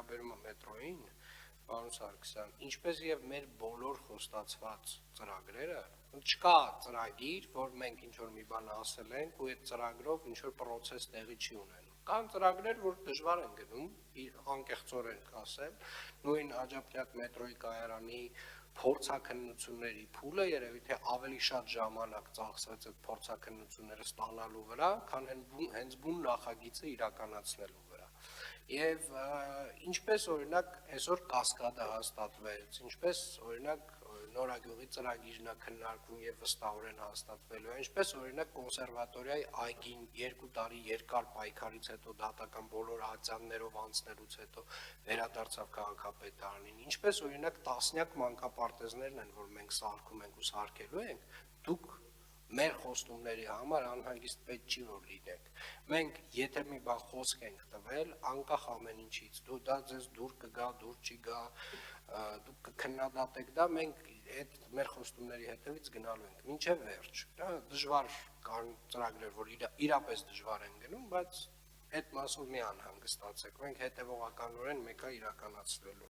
վերաբերում է մետրոյին, պարոն Սարգսյան, ինչպես եւ մեր բոլոր խոստացված ծրագրերը, չկա ծրագիր, որ մենք ինչ որ մի բան ասել ենք ու այդ ծրագրով ինչ որ process տեղի չի ունենում։ Կան ծրագրեր, որ դժվար են գնում, անկեղծորեն ասեմ, նույն Աջափնյակ մետրոյի կայարանի փորձաքննությունների փուլը երևի թե ավելի շատ ժամանակ ծախսվեց այդ փորձաքննությունները ստանալու վրա, քան հենց բուն նախագիծը իրականացնելու վրա։ Եվ ինչպես օրինակ այսօր կասկադը հաստատվեց, ինչպես օրինակ նորագյուղի ծրագիրն է քննարկվում եւ վստահորեն հաստատվելու է, ինչպես օրինակ կոնսերվատորիայի այգին 2 տարի երկար պայքարից հետո դատական բոլոր ատյաններով անցնելուց հետո վերադարձավ քաղաքապետարանին, ինչպես օրինակ տասնյակ մանկապարտեզներն են, որ մենք սարքում ենք ու սարքելու ենք, դուք մեր խոստումների համար անհանգիստ պետք չի որ լինեք։ Մենք եթե մի բան խոսք ենք տվել, անկախ ամեն ինչից, դա ձեզ դուր կգա, դուր չի գա, դուք կքննադատեք դա, մենք այդ մեր խոստումների հետևից գնալու ենք մինչև վերջ։ Դա դժվար կան ծրագրեր, որ իրապես դժվար են գնում, բայց այդ մասով մի անհանգստացեք։ Մենք հետևողականորեն մեկը իրականացվելու